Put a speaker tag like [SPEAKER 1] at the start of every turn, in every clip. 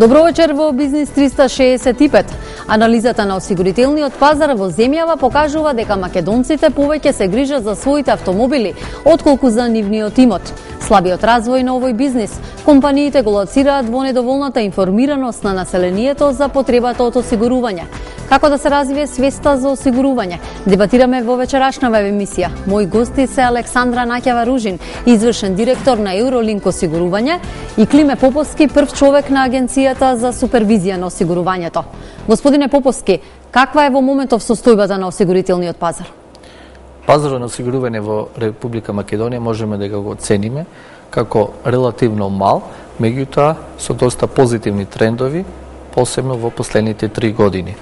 [SPEAKER 1] Добро вечер во Бизнис 365. Анализата на осигурителниот пазар во земјава покажува дека македонците повеќе се грижат за своите автомобили, отколку за нивниот имот. Слабиот развој на овој бизнис, компаниите го лоцираат во недоволната информираност на населението за потребата од осигурување. Како да се развие свеста за осигурување? Дебатираме во вечерашнава емисија. Мои гости се Александра Наќева-Ружин, извршен директор на Eurolink осигурување, и Климе Поповски, прв човек на Агенцијата за супервизија на осигурувањето. Господине Поповски, каква е во моментов состојбата на осигурителниот пазар?
[SPEAKER 2] Пазарот на осигурување во Република Македонија можеме да го оцениме како релативно мал, меѓутоа со доста позитивни трендови, посебно во последните 3 години.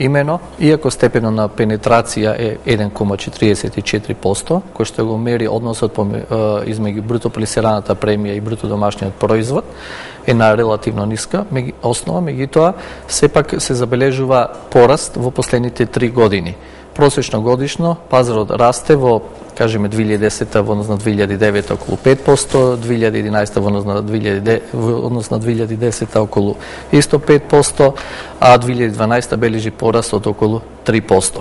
[SPEAKER 2] Имено, иако степенот на пенетрација е 1,44%, кој што го мери односот измеѓу бруто пласираната премија и бруто домашниот производ, е на релативно ниска основа, меѓутоа сепак се забележува пораст во последните 3 години. Просечно годишно пазарот расте во, кажеме, 2010 во однос на 2009 околу 5%, 2011 во однос на 2010 околу исто 5%, а 2012 бележи пораст од околу 3%.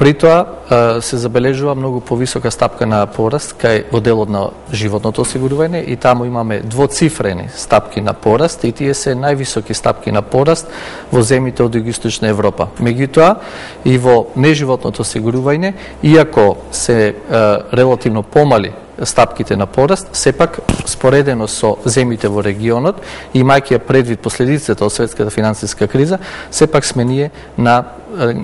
[SPEAKER 2] При тоа се забележува многу повисока стапка на пораст кај во делот на животното осигурување и таму имаме двоцифрени стапки на пораст и тие се највисоки стапки на пораст во земјите од Југоисточна Европа. Меѓутоа и во неживотното осигурување, иако се релативно помали стапките на пораст, сепак споредено со земјите во регионот, имајќи предвид последиците од светската финансиска криза, сепак сме ние на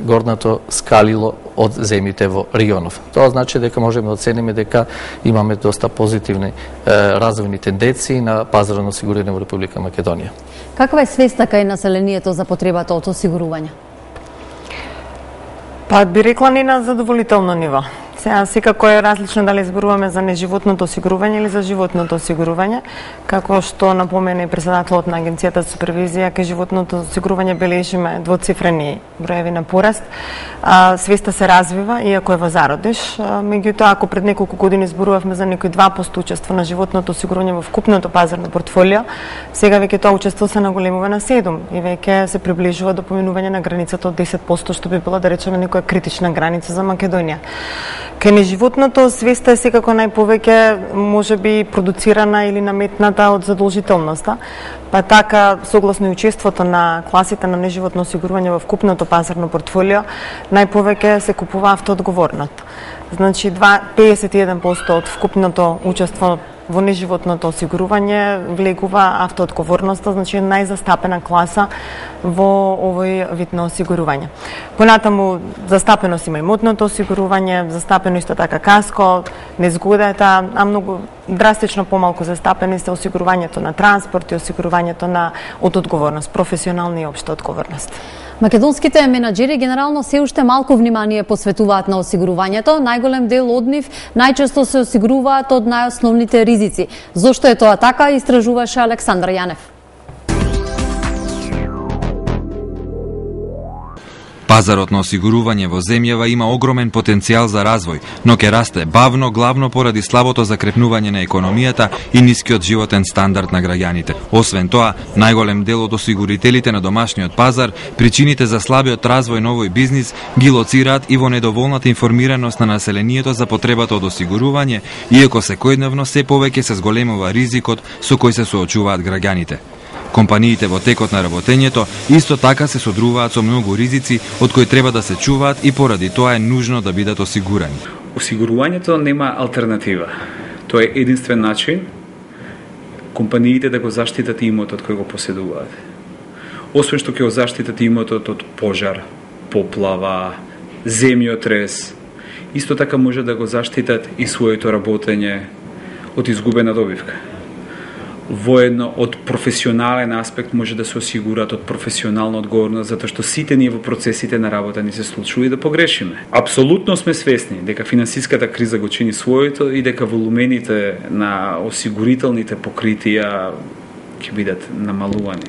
[SPEAKER 2] горното скалило од земјите во регионов. Тоа значи дека можеме да оцениме дека имаме доста позитивни развојни тенденции на пазарот на осигурување во Република Македонија.
[SPEAKER 1] Каква е свеста кај населението за потребата од осигурување?
[SPEAKER 3] Па би рекла не на задоволително ниво. Сега секако е различно дали зборуваме за неживотното осигурување или за животното осигурување, како што напомена и председателот на Агенцијата за супервизија, кај животното осигурување бележиме двоцифрени броеви на пораст. Свеста се развива, иако е во зародиш, меѓутоа ако пред неколку години зборувавме за некои 2% учество на животното осигурување во вкупното пазарно портфолио, сега веќе тоа учество се наголемува на 7 и веќе се приближува до поминување на границата од 10%, што би било да речеме некоја критична граница за Македонија. Кај неживотното свеста е секако најповеќе можеби продуцирана или наметната од задолжителноста, па така согласно и учеството на класите на неживотно осигурување во вкупното пазарно портфолио, најповеќе се купува автоодговорното. Значи 51% од вкупното учество во неживотното осигурување влегува автоодговорноста, значи најзастапена класа во овој вид на осигурување. Понатаму застапеност има имотното осигурување, застапено исто така каско, незгодата, а многу драстично помалку застапени се осигурувањето на транспорт и осигурувањето на од одговорност, професионална и општа одговорност.
[SPEAKER 1] Македонските менаџери генерално се уште малку внимание посветуваат на осигурувањето, најголем дел од нив најчесто се осигуруваат од најосновните ризици. Зошто е тоа така, истражуваше Александр Јанев.
[SPEAKER 4] Пазарот на осигурување во земјава има огромен потенцијал за развој, но ќе расте бавно, главно поради слабото закрепнување на економијата и нискиот животен стандард на граѓаните. Освен тоа, најголем дел од осигурителите на домашниот пазар причините за слабиот развој на овој бизнис ги лоцираат и во недоволната информираност на населението за потребата од осигурување, иако секојдневно се повеќе се зголемува ризикот со кој се соочуваат граѓаните. Компаниите во текот на работењето исто така се содруваат со многу ризици од кои треба да се чуваат и поради тоа е нужно да бидат осигурани.
[SPEAKER 5] Осигурувањето нема алтернатива. Тоа е единствен начин компаниите да го заштитат имотот кој го поседуваат. Освен што ќе го заштитат имотот од пожар, поплава, земјотрес, исто така може да го заштитат и своето работење од изгубена добивка. Воедно од професионален аспект може да се осигурат од професионална одговорност, затоа што сите ние во процесите на работа ни се случува и да погрешиме. Апсолутно сме свесни дека финансиската криза го чини своето и дека волумените на осигурителните покритија ќе бидат намалувани.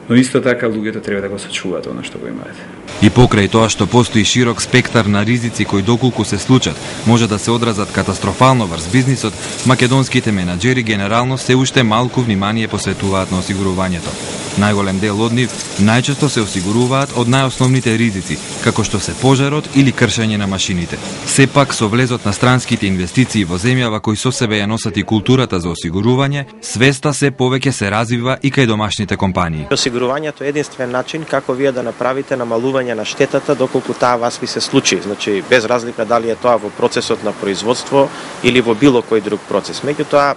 [SPEAKER 5] Но исто така луѓето треба да го сочуваат она што го имаат.
[SPEAKER 4] И покрај тоа што постои широк спектар на ризици кои доколку се случат, може да се одразат катастрофално врз бизнисот, македонските менаџери генерално се уште малку внимание посветуваат на осигурувањето. Најголем дел од нив најчесто се осигуруваат од најосновните ризици, како што се пожарот или кршење на машините. Сепак, со влезот на странските инвестиции во земјава кои со себе ја носат и културата за осигурување, свеста се повеќе се развива и кај домашните компании.
[SPEAKER 6] Осигурувањето е единствен начин како вие да направите намалување на штетата доколку таа вас ви се случи, значи без разлика дали е тоа во процесот на производство или во било кој друг процес. Меѓутоа,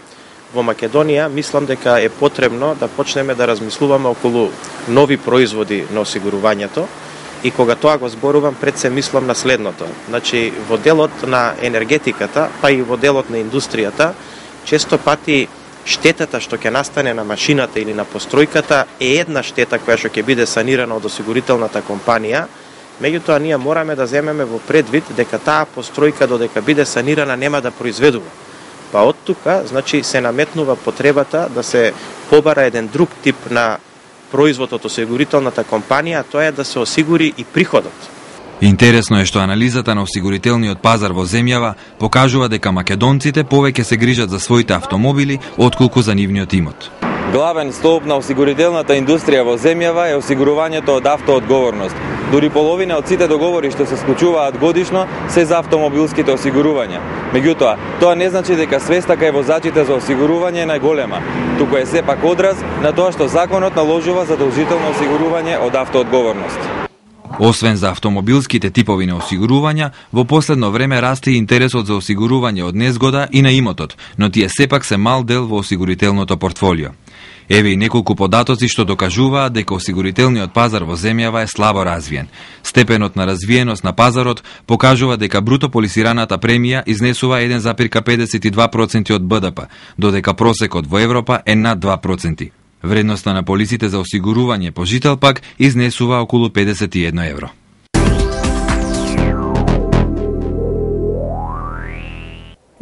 [SPEAKER 6] во Македонија мислам дека е потребно да почнеме да размислуваме околу нови производи на осигурувањето и кога тоа го зборувам пред се мислам на следното. Значи во делот на енергетиката, па и во делот на индустријата, често пати штетата што ќе настане на машината или на постројката е една штета која што ќе биде санирана од осигурителната компанија, меѓутоа ние мораме да земеме во предвид дека таа постројка додека биде санирана нема да произведува. Па од тука, значи, се наметнува потребата да се побара еден друг тип на производ од осигурителната компанија, тоа е да се осигури и приходот.
[SPEAKER 4] Интересно е што анализата на осигурителниот пазар во земјава покажува дека македонците повеќе се грижат за своите автомобили отколку за нивниот имот.
[SPEAKER 7] Главен столб на осигурителната индустрија во земјава е осигурувањето од автоодговорност. Дури половина од сите договори што се склучуваат годишно се за автомобилските осигурувања. Меѓутоа, тоа не значи дека свеста кај возачите за осигурување е најголема, туку е сепак одраз на тоа што законот наложува задолжително осигурување од автоодговорност.
[SPEAKER 4] Освен за автомобилските типови на осигурувања, во последно време расте и интересот за осигурување од незгода и на имотот, но тие сепак се мал дел во осигурителното портфолио. Еве и неколку податоци што докажуваат дека осигурителниот пазар во земјава е слабо развиен. Степенот на развиеност на пазарот покажува дека бруто полисираната премија изнесува 1,52% од БДП, додека просекот во Европа е над 2%. Вредноста на полисите за осигурување по жител пак изнесува околу 51 евро.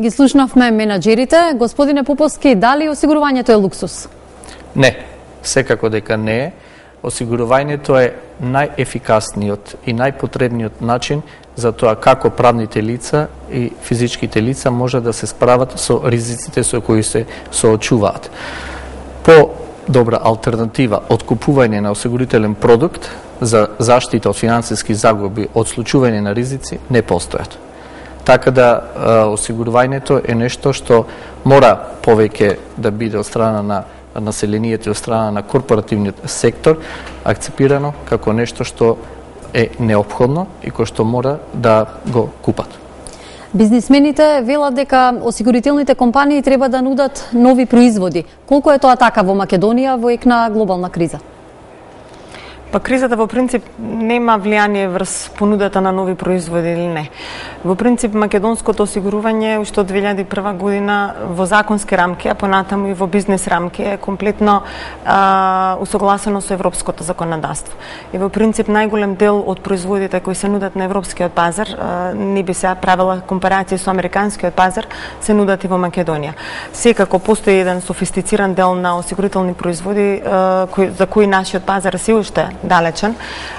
[SPEAKER 1] Ги слушнавме менаџерите. Господине Поповски, дали осигурувањето е луксус?
[SPEAKER 2] Не, секако дека не е. Осигурувањето е најефикасниот и најпотребниот начин за тоа како правните лица и физичките лица може да се справат со ризиците со кои се соочуваат. По добра алтернатива од купување на осигурителен продукт за заштита од финансиски загуби од случување на ризици не постојат. Така да осигурувањето е нешто што мора повеќе да биде од страна на населението и од страна на корпоративниот сектор акцепирано како нешто што е неопходно и кој што мора да го купат.
[SPEAKER 1] Бизнисмените велат дека осигурителните компании треба да нудат нови производи. Колку е тоа така во Македонија во ек на глобална криза?
[SPEAKER 3] Па кризата во принцип нема влијание врз понудата на нови производи или не. Во принцип македонското осигурување уште од 2001 година во законски рамки, а понатаму и во бизнес рамки е комплетно усогласено со европското законодавство. И во принцип најголем дел од производите кои се нудат на европскиот пазар, не би се правила компарација со американскиот пазар, се нудат и во Македонија. Секако постои еден софистициран дел на осигурителни производи за кои нашиот пазар се уште далечен,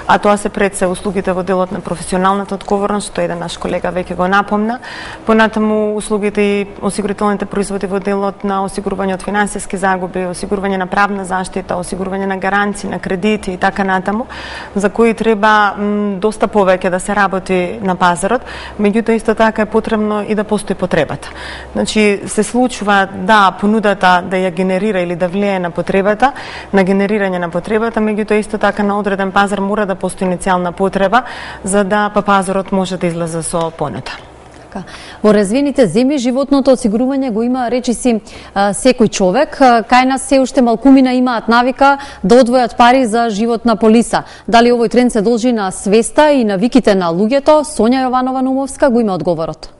[SPEAKER 3] а тоа се пред се услугите во делот на професионалната одговорност, што еден наш колега веќе го напомна, понатаму услугите и осигурителните производи во делот на осигурување од финансиски загуби, осигурување на правна заштита, осигурување на гаранции, на кредити и така натаму, за кои треба доста повеќе да се работи на пазарот, меѓутоа исто така е потребно и да постои потребата. Значи се случува да понудата да ја генерира или да влијае на потребата, на генерирање на потребата, меѓутоа исто така на одреден пазар мора да постои иницијална потреба за да пазарот може да излезе со понуда.
[SPEAKER 1] Во развиените земји животното осигурување го има речиси секој човек. Кај нас се уште малкумина имаат навика да одвојат пари за животна полиса. Дали овој тренд се должи на свеста и навиките на луѓето? Сонја Јованова Нумовска го има одговорот.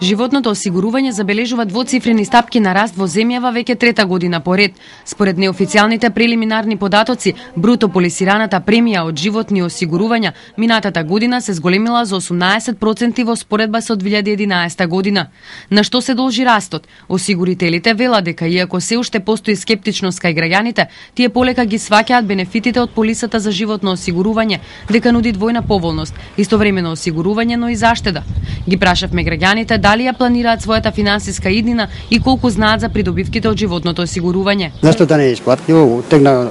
[SPEAKER 8] Животното осигурување забележува двоцифрени стапки на раст во земјава веќе трета година поред. Според неофицијалните прелиминарни податоци, бруто полисираната премија од животни осигурувања минатата година се зголемила за 18% во споредба со 2011 година. На што се должи растот? Осигурителите велат дека иако се уште постои скептичност кај граѓаните, тие полека ги сваќаат бенефитите од полисата за животно осигурување, дека нуди двојна поволност, истовремено осигурување, но и заштеда. Ги прашавме граѓаните дали ја планираат својата финансиска иднина и колку знаат за придобивките од животното осигурување.
[SPEAKER 9] Зашто да не е исплатливо, тегна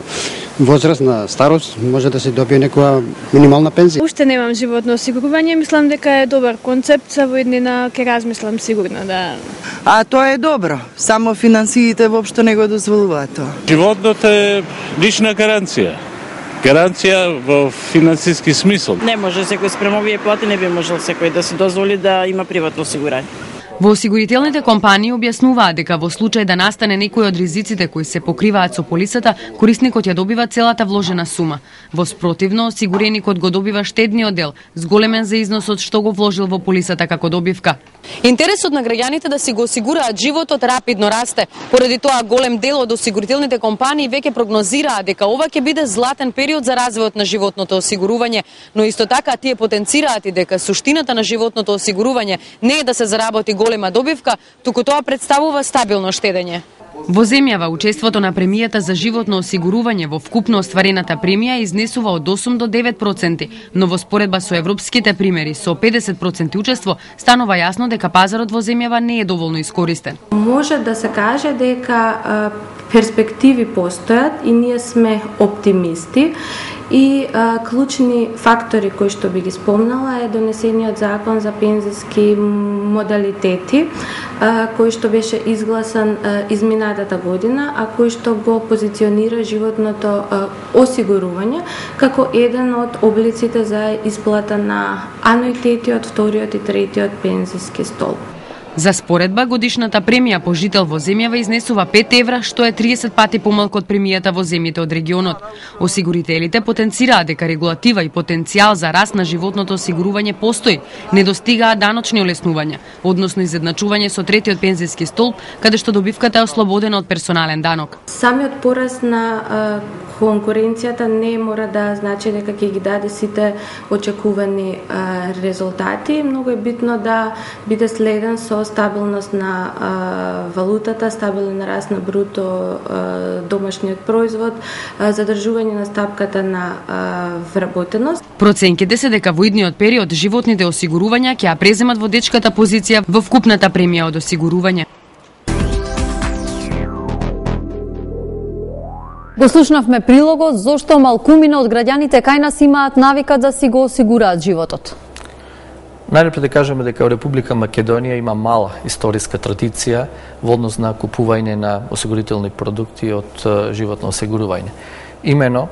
[SPEAKER 9] возраст на старост, може да се добие некоја минимална пензија.
[SPEAKER 10] Уште немам животно осигурување, мислам дека е добар концепт, за во иднина ќе размислам сигурно да.
[SPEAKER 11] А тоа е добро, само финансиите воопшто не го дозволуваат тоа.
[SPEAKER 12] Животното е лична гаранција. Гаранција во финансиски смисол.
[SPEAKER 13] Не може секој спрема овие плати, не би можел секој да се дозволи да има приватно осигурање.
[SPEAKER 8] Во осигурителните компании објаснуваат дека во случај да настане некој од ризиците кои се покриваат со полисата, корисникот ја добива целата вложена сума. Во спротивно, осигуреникот го добива штедниот дел, зголемен за износот што го вложил во полисата како добивка. Интересот на граѓаните да си го осигураат животот рапидно расте. Поради тоа голем дел од осигурителните компании веќе прогнозираат дека ова ќе биде златен период за развојот на животното осигурување, но исто така тие потенцираат и дека суштината на животното осигурување не е да се заработи голема добивка, туку тоа представува стабилно штедење. Во земјава учеството на премијата за животно осигурување во вкупно остварената премија изнесува од 8 до 9%, но во споредба со европските примери со 50% учество станува јасно дека пазарот во земјава не е доволно искористен.
[SPEAKER 14] Може да се каже дека перспективи постојат и ние сме оптимисти. И клучни фактори кои што би ги спомнала е донесениот закон за пензиски модалитети, кој што беше изгласан изминатата година, а кој што го позиционира животното осигурување како еден од облиците за исплата на ануитети од вториот и третиот пензиски столб.
[SPEAKER 8] За споредба, годишната премија по жител во земјава изнесува 5 евра, што е 30 пати помалку од премијата во земјите од регионот. Осигурителите потенцираат дека регулатива и потенцијал за раст на животното осигурување постои, не достигаат даночни олеснувања, односно изедначување со третиот пензиски столб, каде што добивката е ослободена од персонален данок.
[SPEAKER 14] Самиот пораст на конкуренцијата не мора да значи дека ќе ги даде сите очекувани резултати. Многу е битно да биде следен со стабилност на валутата, стабилен раст на бруто домашниот производ, задржување на стапката на вработеност.
[SPEAKER 8] Проценките се дека во идниот период животните осигурувања ќе ја преземат водечката позиција во вкупната премија од осигурување.
[SPEAKER 1] Го слушнавме прилогот зошто малкумина од граѓаните кај нас имаат навика да си го осигураат животот.
[SPEAKER 2] Најпред да кажеме дека во Република Македонија има мала историска традиција во однос на купување на осигурителни продукти од животно осигурување. Имено,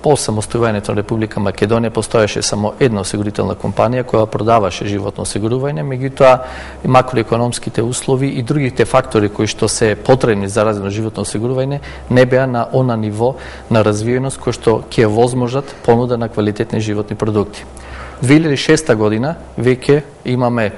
[SPEAKER 2] по самостојувањето на Република Македонија постоеше само една осигурителна компанија која продаваше животно осигурување, меѓутоа макроекономските услови и другите фактори кои што се потребни за развој на животно осигурување не беа на она ниво на развиеност кој што ќе возможат понуда на квалитетни животни продукти. 2006 година веќе имаме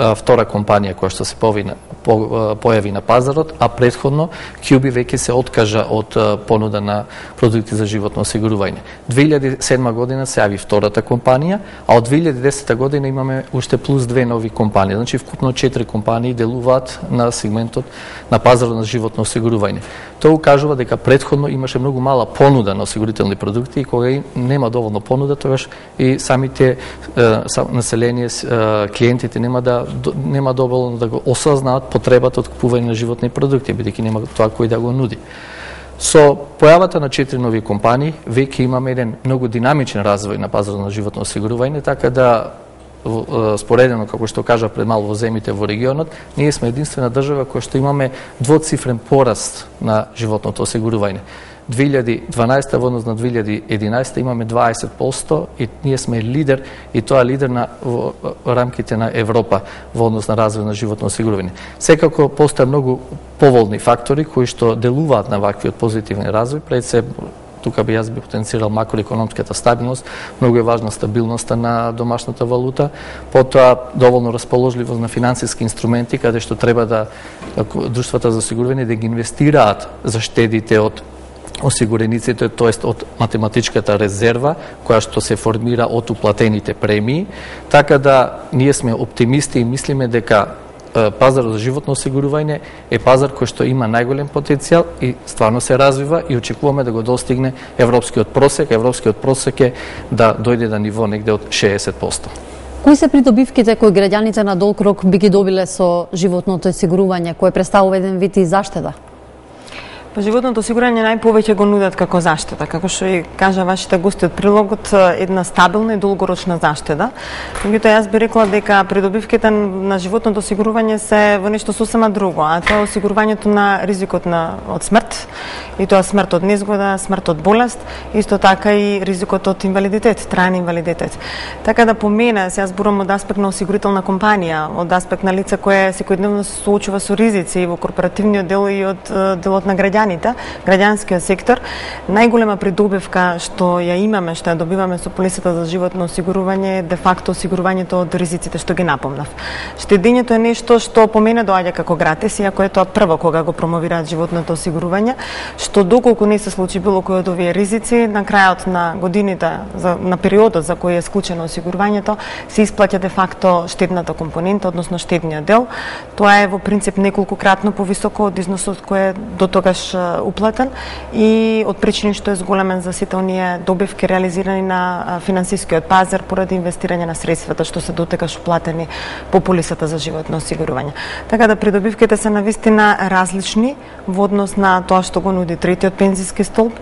[SPEAKER 2] втора компанија која што се појави на пазарот, а претходно QB веќе се откажа од понуда на продукти за животно осигурување. 2007 година се јави втората компанија, а од 2010 година имаме уште плюс 2 нови компании. Значи вкупно 4 компании делуваат на сегментот на пазарот на животно осигурување. Тоа укажува дека претходно имаше многу мала понуда на осигурителни продукти и кога нема доволно понуда, тогаш и самите население, клиентите нема доволно да го осознаат потребата од купување на животни продукти, бидејќи нема тоа кој да го нуди. Со појавата на 4 нови компании, веќе имаме еден многу динамичен развој на пазарот на животно осигурување, така да споредено, како што кажа пред мало во земјите во регионот, ние сме единствена држава која што имаме двоцифрен пораст на животното осигурување. 2012 во однос на 2011 имаме 20% и ние сме лидер, и тоа лидер во рамките на Европа во однос на развој на животно осигурување. Секако постојат многу поволни фактори кои што делуваат на ваквиот позитивен развој, пред се тука би јас би потенцирал макроекономската стабилност, многу е важна стабилноста на домашната валута, потоа доволно расположливост на финансиски инструменти каде што треба да друштвата за осигурување да ги инвестираат за штедите од осигурениците, тоест од математичката резерва која што се формира од уплатените премии, така да ние сме оптимисти и мислиме дека пазарот за животно осигурување е пазар кој што има најголем потенцијал и стварно се развива и очекуваме да го достигне европскиот просек. Европскиот просек е да дојде на ниво негде од 60%.
[SPEAKER 1] Кои се придобивките кои граѓаните на долг рок би ги добиле со животното осигурување, кој представува еден вид и заштеда?
[SPEAKER 3] Па животното осигурување најповеќе го нудат како заштеда, како што и кажа вашите гости од прилогот, една стабилна и долгорочна заштеда. Меѓутоа јас би рекла дека придобивките на животното осигурување се во нешто сосема друго, а тоа е осигурувањето на ризикот од смрт, и тоа смрт од незгода, смрт од болест, исто така и ризикот од инвалидитет, траен инвалидитет. Така да по мене, се јас зборам од аспект на осигурителна компанија, од аспект на лице кое секојдневно се соочува со ризици и во корпоративниот дел и од делот на граѓанскиот сектор, најголема придобивка што ја имаме, што ја добиваме со полисата за животно осигурување е де факто осигурувањето од ризиците што ги напомнав. Штедењето е нешто што по мене доаѓа како гратис, иако е тоа прво кога го промовираат животното осигурување, што доколку не се случи било кој од овие ризици, на крајот на годините, на периодот за кој е склучено осигурувањето, се исплаќа де факто штедната компонента, односно штедниот дел. Тоа е во принцип неколкократно повисоко од износот кој е до тогаш уплатен и од причини што е зголемен за сите оние добивки реализирани на финансискиот пазар поради инвестирање на средствата што се дотекаш уплатени по полисата за животно осигурување. Така да придобивките се навистина различни во однос на тоа што го нуди третиот пензиски столб,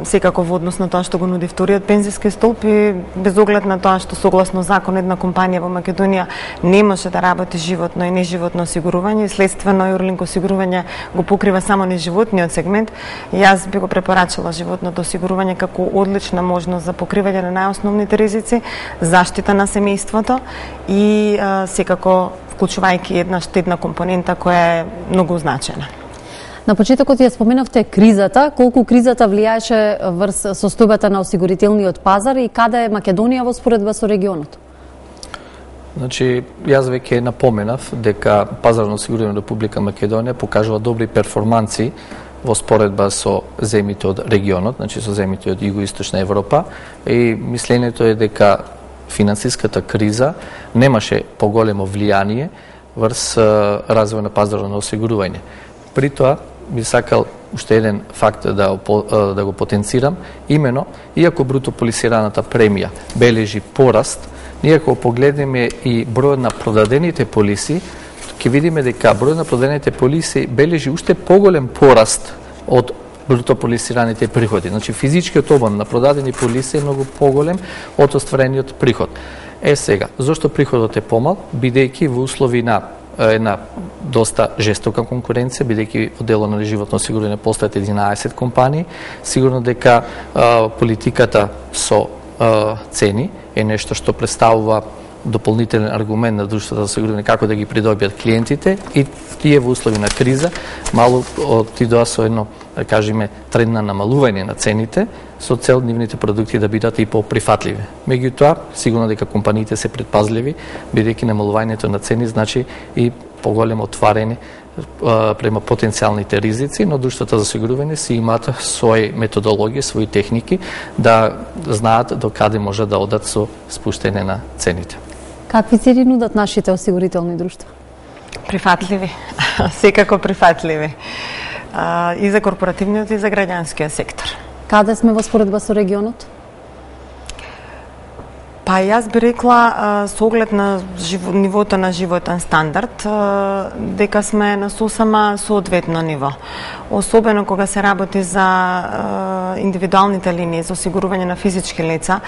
[SPEAKER 3] секако во однос на тоа што го нуди вториот пензиски столб и без оглед на тоа што согласно закон една компанија во Македонија не може да работи животно и неживотно осигурување, следствено Юрлинк осигурување го покрива само неживотниот сегмент. Јас би го препорачала животното осигурување како одлична можност за покривање на најосновните ризици, заштита на семејството и секако вклучувајќи една штедна компонента која е многу значајна.
[SPEAKER 1] На почетокот ја споменавте кризата, колку кризата влијаеше врз состојбата на осигурителниот пазар и каде е Македонија во споредба со регионот?
[SPEAKER 2] Значи, јас веќе напоменав дека пазарно осигурување Република Македонија покажува добри перформанси во споредба со земјите од регионот, значи со земјите од Југоисточна Европа, и мислењето е дека финансиската криза немаше поголемо влијание врз развој на пазарот на осигурување. При тоа би сакал уште еден факт да го потенцирам, имено, иако бруто полисираната премија бележи пораст, ние ако погледнеме и бројот на продадените полиси, ќе видиме дека бројот на продадените полиси бележи уште поголем пораст од бруто полисираните приходи. Значи физичкиот обем на продадени полиси е многу поголем од остварениот приход. Сега, зошто приходот е помал? Бидејќи во услови на една доста жестока конкуренција, бидејќи во дело на животно осигурување постојат 11 компании, сигурно дека политиката со цени е нешто што представува дополнителен аргумент на друштвата за осигурување како да ги придобијат клиентите, и тие во услови на криза мало отидоа со едно, да кажеме, тренд на намалување на цените со цел нивните продукти да бидат и поприфатливи. Меѓутоа, сигурно дека компаниите се предпазливи, бидејќи намалувањето на цени значи и поголемо отварење према потенцијалните ризици, но друштвата за осигурување си имаат своји методологии, своји техники да знаат до каде може да одат со спуштање на цените.
[SPEAKER 1] Какви цени нудат нашите осигурителни друштва?
[SPEAKER 3] Прифатливи, секако прифатливи. И за корпоративниот и за граѓанскиот сектор.
[SPEAKER 1] Каде сме во споредба со регионот?
[SPEAKER 3] Па јас би рекла со оглед на нивото на животен стандард дека сме на сосема соодветно ниво. Особено кога се работи за индивидуалните линии за осигурување на физички лица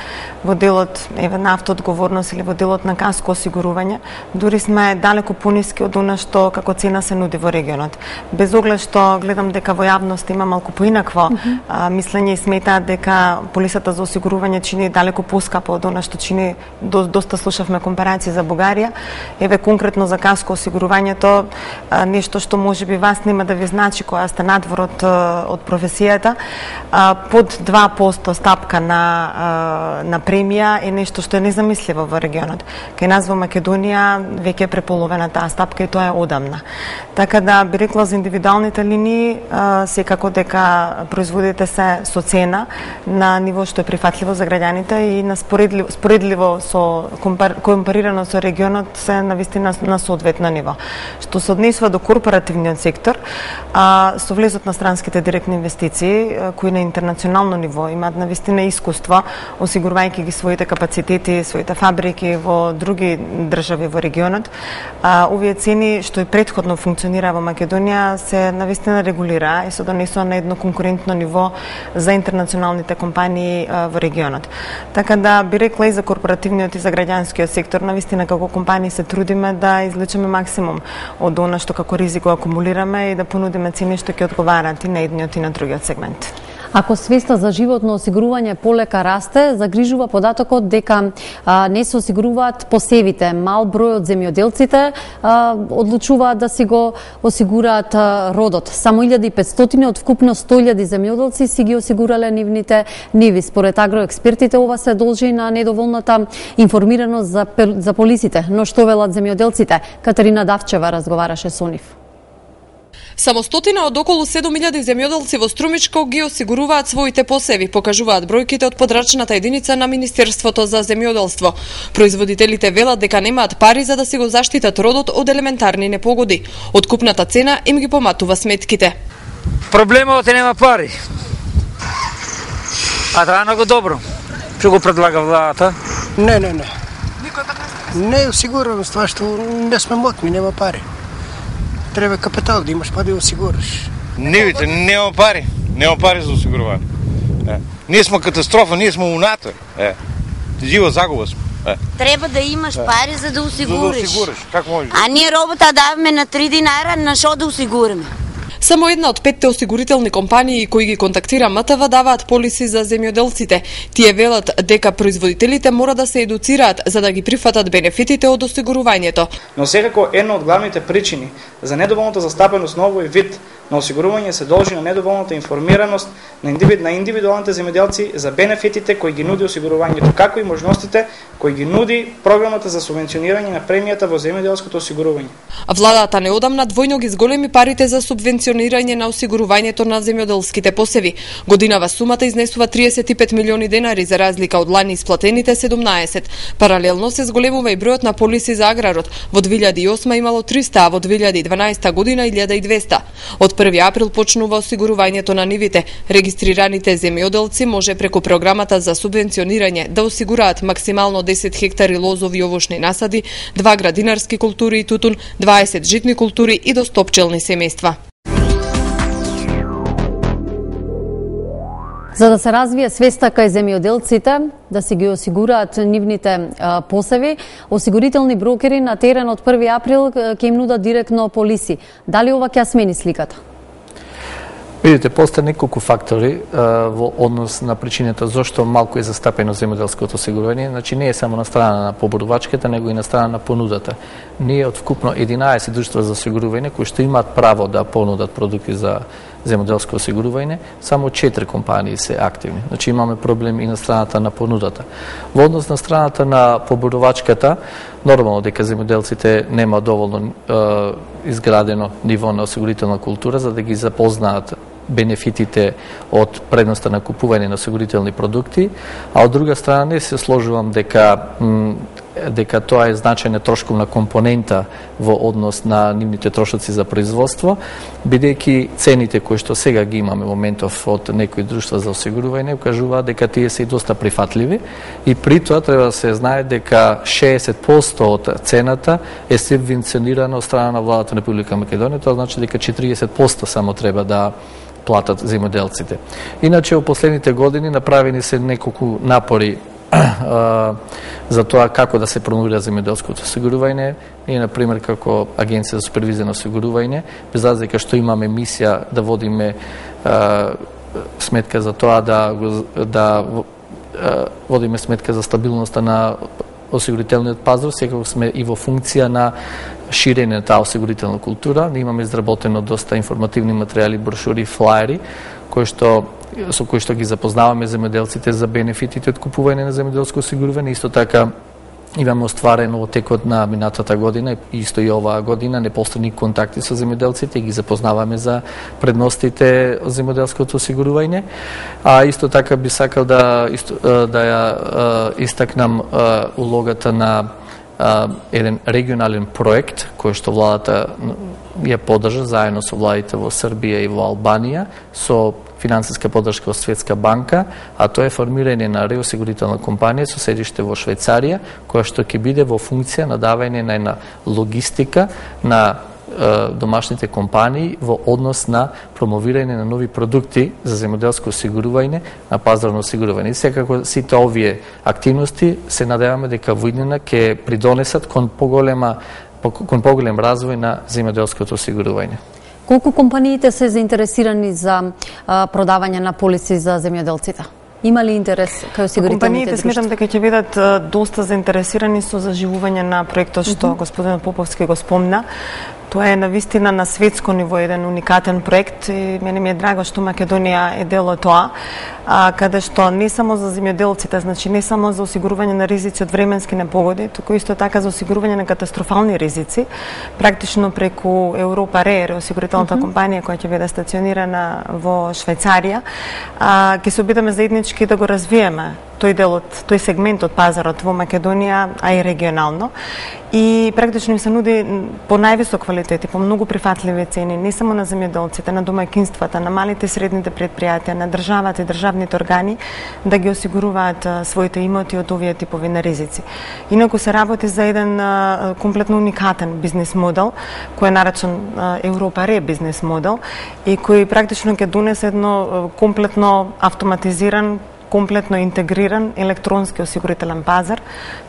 [SPEAKER 3] во делот на автоодговорност или во делот на каско осигурување, дури сме далеко пониски од она што како цена се нуди во регионот. Без оглед што гледам дека во јавност има малку поинакво мислење и сметаат дека полисата за осигурување чини далеко поскапо од она што чини, доста слушавме компарации за Бугарија. Еве конкретно за каско осигурувањето, нешто што можеби вас нема да ви значи која сте надвор од професијата, под 2% стапка на премија е нешто што е незамисливо во регионот. Кај нас во Македонија веќе е преполовена таа стапка и тоа е одамна. Така да би рекла за индивидуалните линии секако дека производите се со цена на ниво што е прифатливо за граѓаните и на споредливо со компарирано со регионот се навистина на соодветно ниво. Што се однесува до корпоративниот сектор, со влезот на странските директни инвестиции кои на интернационално ниво имаат навистина искуство осигурувајќи ги своите капацитети, своите фабрики во други држави во регионот, овие цени што и претходно функционира во Македонија се навистина регулира и се донесува на едно конкурентно ниво за интернационалните компании во регионот. Така да би рекла и за корпоративниот и за граѓанскиот сектор, навистина како компании се трудиме да извлечеме максимум од она што како ризик го акумулираме и да понудиме цени што ќе одговараат и на едниот и на другиот сегмент.
[SPEAKER 1] Ако свеста за животно осигурување полека расте, загрижува податокот дека не се осигуруваат посевите. Мал број од земјоделците одлучуваат да си го осигураат родот. Само 1500 од вкупно 100.000 земјоделци си ги осигурале нивните ниви. Според агроекспертите, ова се должи на недоволната информираност за полисите. Но што велат земјоделците? Катерина Давчева разговараше со нив.
[SPEAKER 15] Само 100 од околу 7.000 земјоделци во Струмичко ги осигуруваат своите посеви, покажуваат бројките од подрачната единица на Министерството за земјоделство. Производителите велат дека немаат пари за да си го заштитат родот од елементарни непогоди. Откупната цена им ги поматува сметките.
[SPEAKER 16] Проблемот е нема пари. А тоа е много добро. Што го предлага владата?
[SPEAKER 17] Не. Не осигурувам с тоа што не сме мотни, нема пари. Треба капитал да имаш па да осигуриш.
[SPEAKER 18] Нивите, нема пари за осигурување. Ние сме катастрофа, ние сме уната. Жива загуба сме.
[SPEAKER 19] Треба да имаш пари за да осигуриш.
[SPEAKER 18] За да осигуриш, как може?
[SPEAKER 19] А ние робота даваме на 3 динара, на шо да осигураме?
[SPEAKER 15] Само една од 5 осигурителни компании кои ги контактира МТВ даваат полиси за земјоделците. Тие велат дека производителите мора да се едуцираат за да ги прифатат бенефитите од осигурувањето.
[SPEAKER 20] Но секако една од главните причини за недоволната застапеност на овој вид на осигурување се должи на недоволната информираност на индивидуалните земјоделци за бенефитите кои ги нуди осигурувањето, како и можностите кои ги нуди програмата за субвенционирање на премијата во земјоделското осигурување.
[SPEAKER 15] Владата неодамна двојно ги зголеми парите за субвенционирање на осигурувањето на земјоделските посеви. Годинава сумата изнесува 35 милиони денари за разлика од лани исплатените 17. Паралелно се зголемува и бројот на полиси за аграрот. Во 2008 имало 300, а во 2012 година 1200. Од 1 април почнува осигурувањето на нивите. Регистрираните земјоделци може преку програмата за субвенционирање да осигураат максимално 10 хектари лозови и овошни насади, 2 градинарски култури и тутун, 20 житни култури и до 100 пчелни семејства.
[SPEAKER 1] За да се развие свеста кај земјоделците, да си ги осигураат нивните посеви, осигурителни брокери на терен од 1 април ќе им нудат директно полиси. Дали ова ќе смени сликата?
[SPEAKER 2] Видите, постои неколку фактори во однос на причината зошто малку е застапено земјоделското осигурување. Значи не е само на страна на поборувачката, него и на страна на понудата. Ние од вкупно 11 друштва за осигурување кои што имаат право да понудат продукти за земјоделско осигурување, само 4 компании се активни. Значи имаме проблем и на страната на понудата. Во однос на страната на поборувачката, нормално дека земјоделците нема доволно изградено ниво на осигурителна култура за да ги запознаат бенефитите од предноста на купување на осигурителни продукти, а од друга страна не се сложувам дека тоа е значајна трошковна компонента во однос на нивните трошоци за производство, бидејќи цените кои што сега ги имаме моментов од некои друштва за осигурување укажуваат дека тие се и доста прифатливи и при тоа треба да се знае дека 60% од цената е субвенционирана од страна на владата на Република Македонија, тоа значи дека 40% само треба да платат земјоделците. Иначе во последните години направени се неколку напори за тоа како да се промовира земјоделското осигурување. Ние, например, како Агенција за супервизија на осигурување, без разлика што имаме мисија да водиме сметка за тоа да водиме сметка за стабилноста на осигурителниот пазар, секако сме и во функција на ширење на таа осигурителна култура. Ние имаме изработено доста информативни материјали, брошури, флаери, со кои што ги запознаваме земјоделците за бенефитите од купување на земјоделско осигурување. Исто така имаме остварено во текот на минатата година и исто и оваа година непосредни контакти со земјоделците и ги запознаваме за предностите од земјоделското осигурување. А исто така би сакал да ја истакнам улогата на еден регионален проект кој што владата ја поддржа заедно со владите во Србија и во Албанија со финансиска поддршка од Светска банка, а тоа е формирање на реосигурителна компанија со седиште во Швајцарија, која што ќе биде во функција на давање на една логистика на домашните компании во однос на промовирање на нови продукти за земјоделско осигурување на пазарно осигурување. И секако сите овие активности се надеваме дека во иднина ќе придонесат кон поголем развој на земјоделското осигурување.
[SPEAKER 1] Колку компаниите се заинтересирани за продавање на полиси за земјоделците? Има ли интерес кај осигурителните друштва?
[SPEAKER 3] Компаниите сметам дека ќе бидат доста заинтересирани со заживување на проектот што господин Поповски го спомна. Тоа е навистина на светско ниво еден уникатен проект и мене ми е драго што Македонија е дел од тоа, каде што не само за земјоделците, значи не само за осигурување на ризици од временски непогоди, туку исто така за осигурување на катастрофални ризици, практично преку Европа Ре, осигурителната компанија која ќе биде стационирана во Швајцарија, ќе се обидаме заеднички да го развиеме тој сегмент од пазарот во Македонија, а и регионално. И практично им се нуди по највисок квалитет и по многу прифатливи цени, не само на земјоделците, на домаќинствата, на малите и средните предпријатија, на државата и државните органи да ги осигуруваат своите имоти од овие типови на ризици. Инаку се работи за еден комплетно уникатен бизнес модел, кој е наречен Европа Ре бизнес модел и кој практично ќе донесе едно комплетно автоматизиран, комплетно интегриран електронски осигурителен пазар,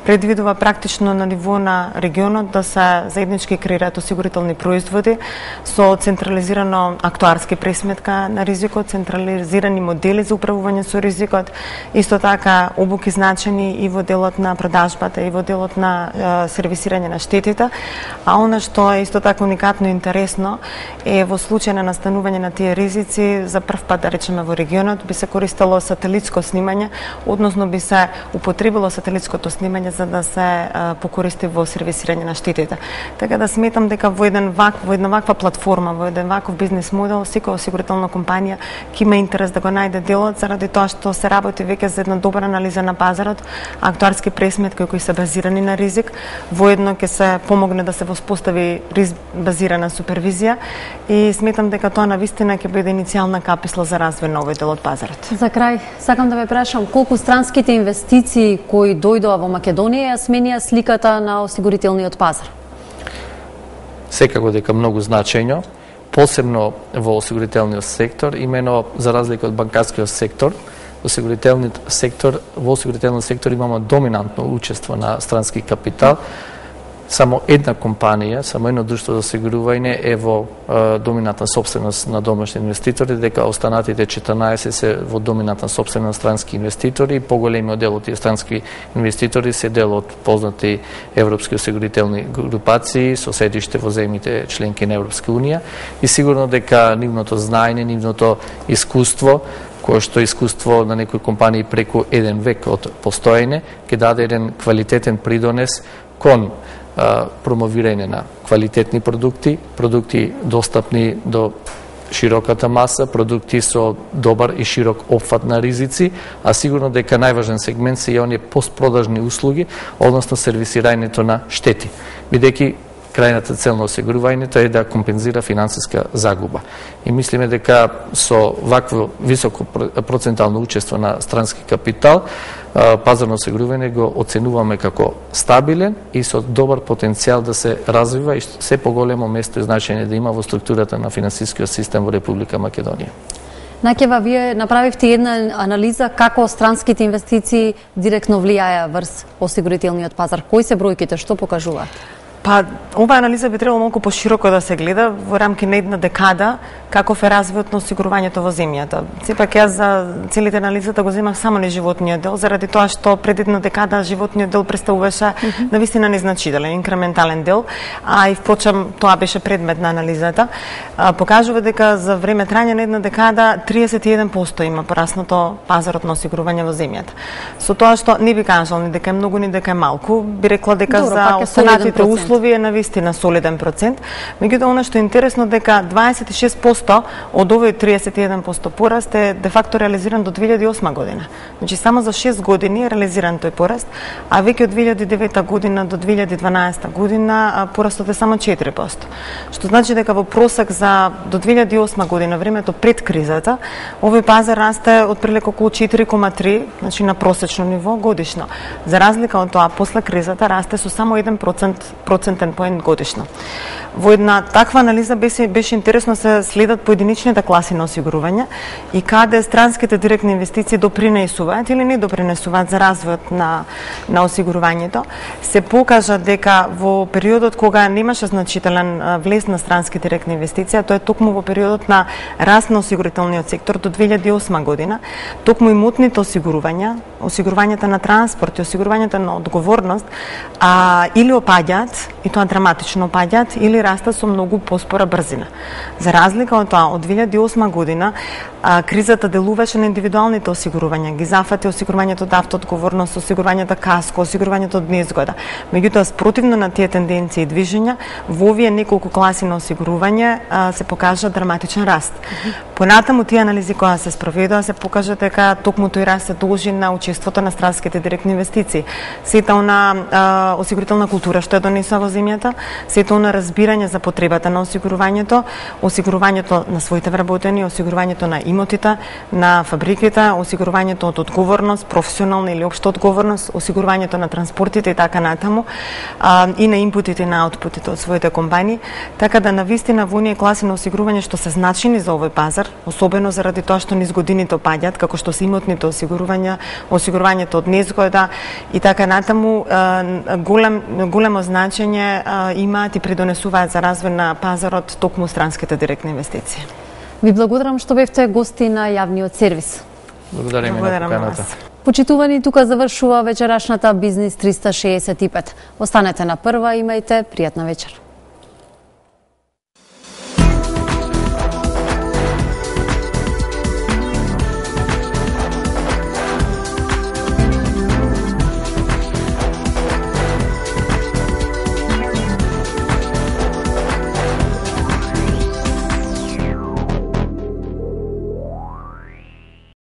[SPEAKER 3] предвидува практично на ниво на регионот да се заеднички креираат осигурителни производи со централизирано актуарски пресметка на ризикот, централизирани модели за управување со ризикот, исто така обуки значени и во делот на продажбата и во делот на сервисирање на штетите, а она што е исто така уникатно и интересно е во случај на настанување на тие ризици за прв пат, да речеме, во регионот би се користело сателитско снимање, односно би се употребило сателитското снимање за да се покористи во сервисирање на штетите. Така да сметам дека во една ваква платформа, во еден ваков бизнес модел, секоја осигурителна компанија ќе има интерес да го најде делот заради тоа што се работи веќе за една добра анализа на пазарот, актуарски пресметки кои се базирани на ризик, воедно ќе се помогне да се воспостави ризик базирана супервизија и сметам дека тоа навистина ќе биде иницијална каписла за развој на овој дел од пазарот.
[SPEAKER 1] За крај, сакам да ве прашам колку странските инвестиции кои дојдоа во Македонија ја сменија сликата на осигурителниот пазар?
[SPEAKER 2] Секако дека многу значајно, посебно во осигурителниот сектор, имено за разлика од банкарскиот сектор, во осигурителниот сектор имаме доминантно учество на странски капитал. Само една компанија, само едно друштво за осигурување е во доминантна собственост на домашни инвеститори, дека останатите 14 се во доминантна собственост на странски инвеститори. Поголемиот дел од тие странски инвеститори се дел од познати европски осигурителни групации со седиште во земјите членки на Европска унија и сигурно дека нивното знаење, нивното искуство, кое што искуство на некои компании преку еден век од постоење, ќе даде еден квалитетен придонес кон промовирање на квалитетни продукти достапни до широката маса, продукти со добар и широк опфат на ризици, а сигурно дека најважен сегмент се и оние постпродажни услуги, односно сервисирањето на штети, бидејќи крајната цел на осигурувањето е да компензира финансиска загуба. И мислиме дека со вакво високо процентално учество на странски капитал, пазарно осигурување го оценуваме како стабилен и со добар потенцијал да се развива и се поголемо место и значење да има во структурата на финансискиот систем во Република Македонија.
[SPEAKER 1] Накева, вие направивте една анализа како странските инвестиции директно влијаја врз осигурителниот пазар. Кои се бројките, што покажуваат?
[SPEAKER 3] Па, ова анализа би требало малку пошироко да се гледа во рамки на една декада каков е развојот на осигурувањето во земјата. Сепак јас за целите анализата го земав само на животниот дел, заради тоа што пред една декада животниот дел представуваше навистина незначителен, инкрементален дел, а и впрочем тоа беше предмет на анализата. Покажува дека за време трајање на една декада 31% има пораснато пазарот на осигурување во земјата. Со тоа што не би кажал ни дека е многу ни дека е малку, би рекла дека за останатите услови е навистина солиден процент. Меѓутоа, она што е интересно дека 26% од овој 31% пораст е де факто реализиран до 2008 година. Значи само за 6 години е реализиран тој пораст, а веќе од 2009 година до 2012 година порастот е само 4%. Што значи дека во просек за до 2008 година, времето пред кризата, овој пазар расте отприлика околу 4,3, значи на просечно ниво годишно. За разлика од тоа, после кризата расте со само 1% поен годишно. Во една таква анализа беше интересно се следат поединичните класи на осигурување и каде странските директни инвестиции допринесуваат или не допринесуваат за развојот на осигурувањето. Се покажа дека во периодот кога немаше значителен влез на странски директни инвестиции, тоа е токму во периодот на раст на осигурителниот сектор до 2008 година, токму имотните осигурувања, осигурувањата на транспорт и осигурувањата на одговорност или опаѓаат, и тоа драматично опаѓаат, или растат со многу поспора брзина. За разлика од тоа, од 2008 година кризата делуваше на индивидуалните осигурувања, ги зафати осигурувањето од автоодговорност, осигурувањето каско, осигурувањето од незгода. Меѓутоа, спротивно на тие тенденции и движења, во овие неколку класи на осигурување се покажа драматичен раст. Понатаму тие анализи кои се спроведоа се покажа дека токму тој раст се должи на учеството на странските директни инвестиции. Сета на осигурителна култура што ја донесува во земјата, сета на разбирање за потребата на осигурувањето, осигурувањето на своите вработени, осигурувањето на имотите, на фабриките, осигурувањето од одговорност, професионална или општа одговорност, осигурувањето на транспортите и така натаму, и на инпутите и на аутпутите од своите компании, така да навистина во оние класи на осигурување што се значени за овој пазар, особено заради тоа што низ годините опаѓаат, како што се имотните осигурувања, осигурувањето од незгода и така натаму, големо значење имаат и придонесуваат за развој на пазарот токму странските директни инвестиции.
[SPEAKER 1] Ви благодарам што бевте гости на јавниот сервис.
[SPEAKER 2] Благодарам на поканата.
[SPEAKER 1] Почитувани, тука завршува вечерашната Бизнис 365. Останете на Прва, имајте пријатна вечер.